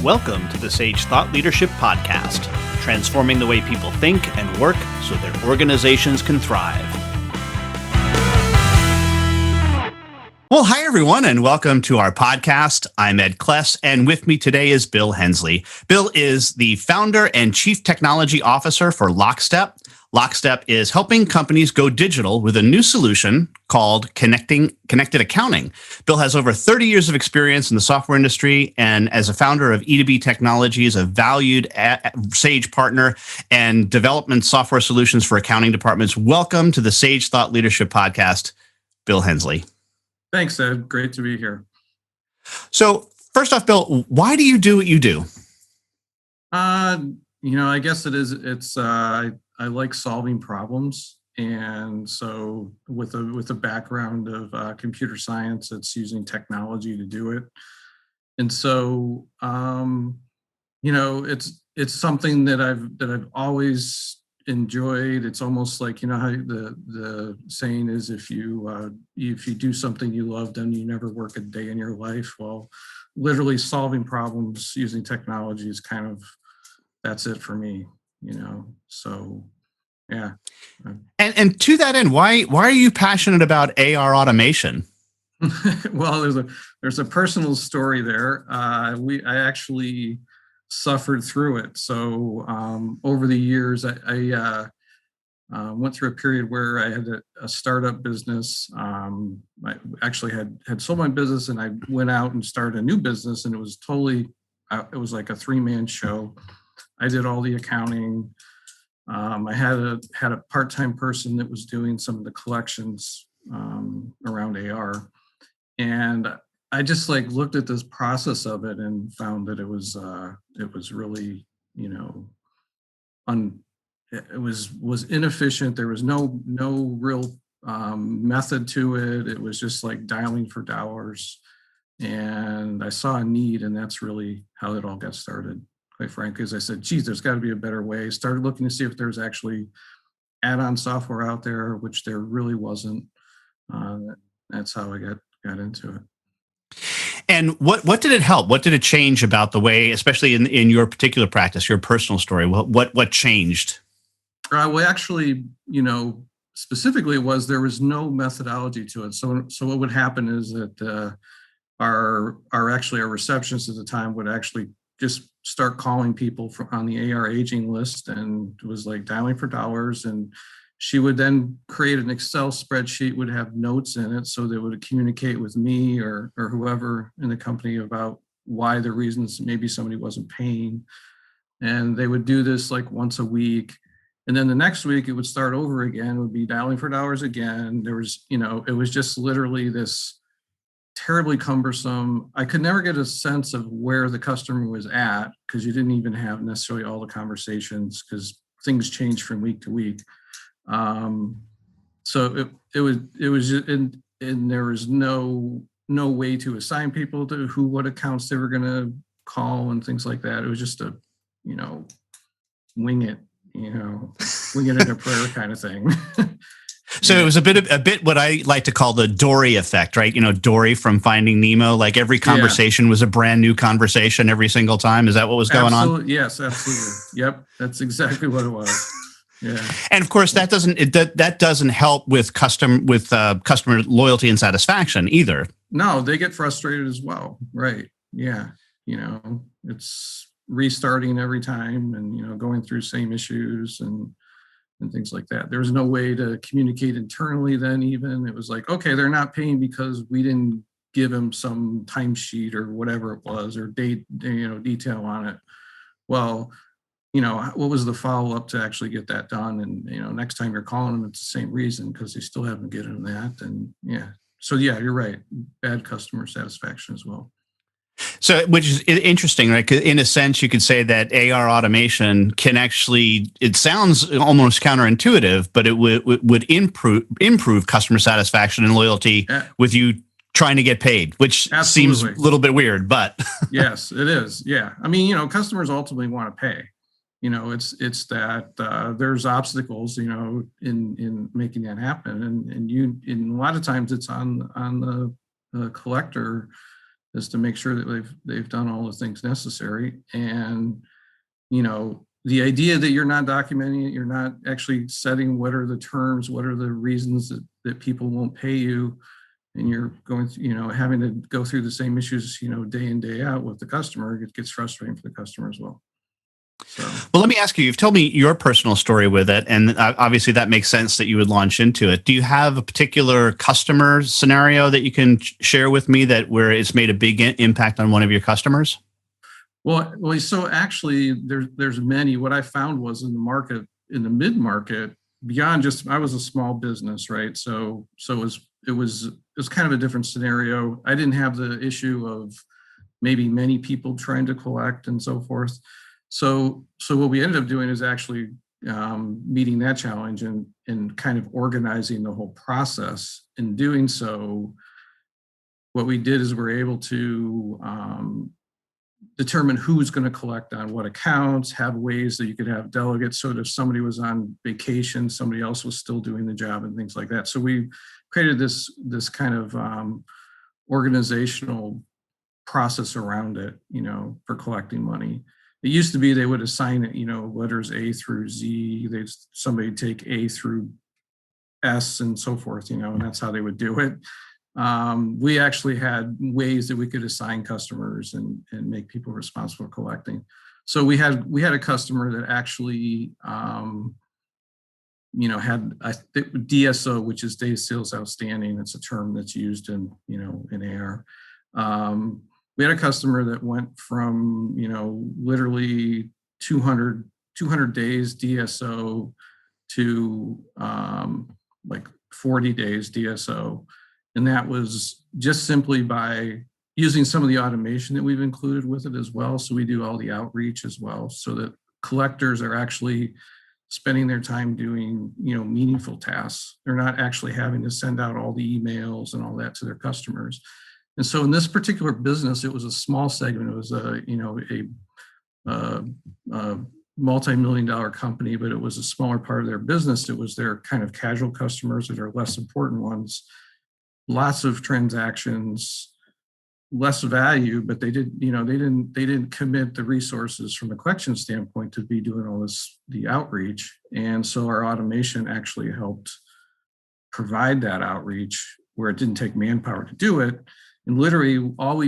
Welcome to the Sage Thought Leadership Podcast, transforming the way people think and work so their organizations can thrive. Well, hi, everyone, and welcome to our podcast. I'm Ed Kless, and with me today is Bill Henslee. Bill is the founder and chief technology officer for Lockstep. Lockstep is helping companies go digital with a new solution called Connected Accounting. Bill has over 30 years of experience in the software industry, and as a founder of E2B Technologies, a valued Sage partner and development software solutions for accounting departments. Welcome to the Sage Thought Leadership Podcast, Bill Henslee. Thanks, Ed. Great to be here. So first off, Bill, why do you do what you do? I guess I like solving problems. And so with a background of computer science, it's using technology to do it. And so, it's something that I've always enjoyed. It's almost like, how the saying is, if you do something you love, then you never work a day in your life. Well, literally solving problems using technology is kind of, that's it for me, so yeah. And to that end, why are you passionate about AR automation? Well, there's a personal story there. I actually suffered through it. So over the years, I went through a period where I had a startup business. I actually had sold my business, and I went out and started a new business, and it was like a 3-man show. I did all the accounting. I had a part-time person that was doing some of the collections around AR, and I just looked at this process of it and found that it was really, it was inefficient. There was no real method to it. It was just like dialing for dollars, and I saw a need, and that's really how it all got started. Quite frankly, as I said, geez, there's got to be a better way. Started looking to see if there's actually add-on software out there, which there really wasn't. That's how I got into it. And what did it help? What did it change about the way, especially in your particular practice, your personal story? What changed? Well, actually, specifically there was no methodology to it. So what would happen is that our receptionist at the time would actually just start calling people on the AR aging list, and it was like dialing for dollars. And she would then create an Excel spreadsheet, would have notes in it, so they would communicate with me or whoever in the company about why the reasons maybe somebody wasn't paying. And they would do this like once a week. And then the next week it would start over again, it would be dialing for dollars again. There was, it was just literally this terribly cumbersome. I could never get a sense of where the customer was at, because you didn't even have necessarily all the conversations, because things change from week to week. So it was and there was no way to assign people to what accounts they were going to call and things like that. It was just a, wing it in a prayer kind of thing. So it was a bit what I like to call the Dory effect, right? Dory from Finding Nemo. Like every conversation was a brand new conversation every single time. Is that what was going on? Yes, absolutely. Yep, that's exactly what it was. Yeah. And of course, that doesn't help with customer loyalty and satisfaction either. No, they get frustrated as well, right? Yeah, it's restarting every time, and going through same issues and things like that. There was no way to communicate internally then. Even it was like, okay, they're not paying because we didn't give them some timesheet or whatever it was, or detail on it. Well, what was the follow-up to actually get that done? And, next time you're calling them, it's the same reason, because they still haven't given that. And so you're right. Bad customer satisfaction as well. So, which is interesting, right? 'Cause in a sense, you could say that AR automation can actually, it sounds almost counterintuitive, but it would improve customer satisfaction and loyalty with you trying to get paid, which Absolutely. seems a little bit weird, but. Yes, it is. Yeah. I mean, customers ultimately want to pay. It's that there's obstacles, in making that happen. And a lot of times it's on the collector is to make sure that they've done all the things necessary. And, the idea that you're not documenting it, you're not actually setting what are the terms, what are the reasons that people won't pay you, and you're going through, having to go through the same issues, day in, day out with the customer, it gets frustrating for the customer as well. So, well, let me ask you, you've told me your personal story with it, and obviously that makes sense that you would launch into it. Do you have a particular customer scenario that you can share with me where it's made a big impact on one of your customers? Well, so actually there's many. What I found was in the market, in the mid-market, beyond just, I was a small business, right? So it was kind of a different scenario. I didn't have the issue of maybe many people trying to collect and so forth. So what we ended up doing is actually meeting that challenge and kind of organizing the whole process. In doing so, what we did is we're able to determine who's going to collect on what accounts, have ways that you could have delegates, so that if somebody was on vacation, somebody else was still doing the job and things like that. So we created this kind of organizational process around it, for collecting money. It used to be they would assign it, letters A through Z. Somebody take A through S and so forth, and that's how they would do it. We actually had ways that we could assign customers and make people responsible for collecting. So we had a customer that actually, had DSO, which is days sales outstanding. It's a term that's used in AR. We had a customer that went from, literally 200 days DSO to like 40 days DSO. And that was just simply by using some of the automation that we've included with it as well. So we do all the outreach as well, so that collectors are actually spending their time doing, meaningful tasks. They're not actually having to send out all the emails and all that to their customers. And so in this particular business, it was a small segment. It was a multi-million-dollar company, but it was a smaller part of their business. It was their kind of casual customers that are less important ones. Lots of transactions, less value, but they didn't commit the resources from a collection standpoint to be doing all the outreach. And so our automation actually helped provide that outreach where it didn't take manpower to do it. And literally all they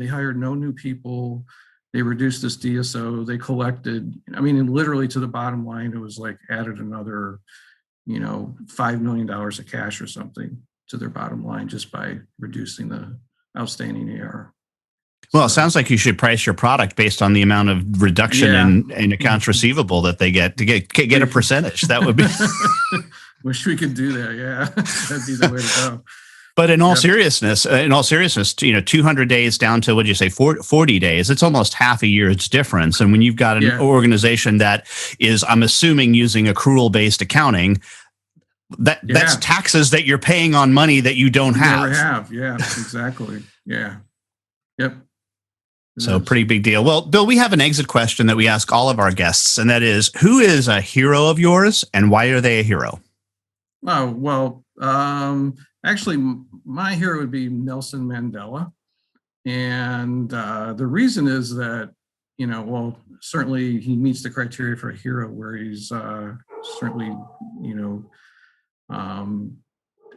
hired no new people. They reduced this DSO. They collected, and literally to the bottom line, it was like added another, $5 million of cash or something to their bottom line just by reducing the outstanding AR. Well, it sounds like you should price your product based on the amount of reduction in accounts receivable that they get to get a percentage. That would be. Wish we could do that. Yeah, that'd be the way to go. But in all seriousness, 200 days down to, what did you say, 40 days, it's almost half a year's difference. And when you've got an organization that is, I'm assuming, using accrual-based accounting, that's taxes that you're paying on money that you don't have. Never have. Yeah, exactly. Yeah. Yep. So pretty big deal. Well, Bill, we have an exit question that we ask all of our guests, and that is, who is a hero of yours and why are they a hero? Oh, well, actually, my hero would be Nelson Mandela. And the reason is that, certainly he meets the criteria for a hero, where he's certainly,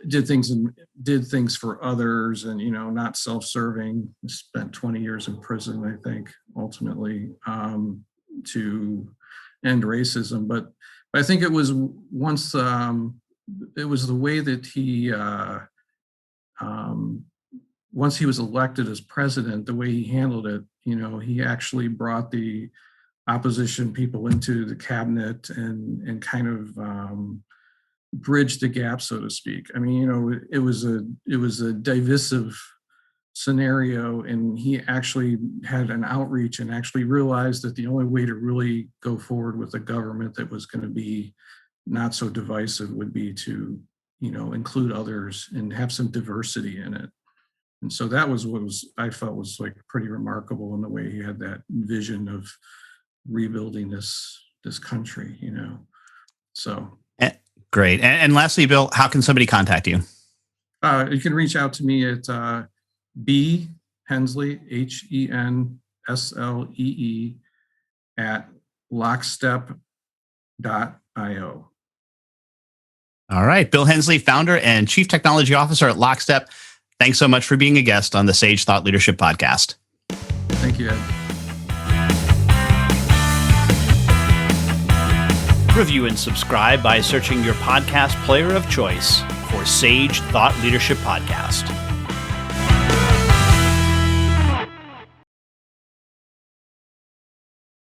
did things for others and, not self-serving. Spent 20 years in prison, I think, ultimately, to end racism. But I think it was it was the way that he, once he was elected as president, the way he handled it, he actually brought the opposition people into the cabinet and kind of bridged the gap, so to speak. It was a divisive scenario, and he actually had an outreach and actually realized that the only way to really go forward with a government that was going to be not so divisive would be to, include others and have some diversity in it. And so that was I felt was like pretty remarkable in the way he had that vision of rebuilding this country, So. Great. And lastly, Bill, how can somebody contact you? You can reach out to me at B Henslee, HENSLEE, at lockstep.io. All right. Bill Henslee, founder and chief technology officer at Lockstep. Thanks so much for being a guest on the Sage Thought Leadership Podcast. Thank you, Ed. Review and subscribe by searching your podcast player of choice for Sage Thought Leadership Podcast.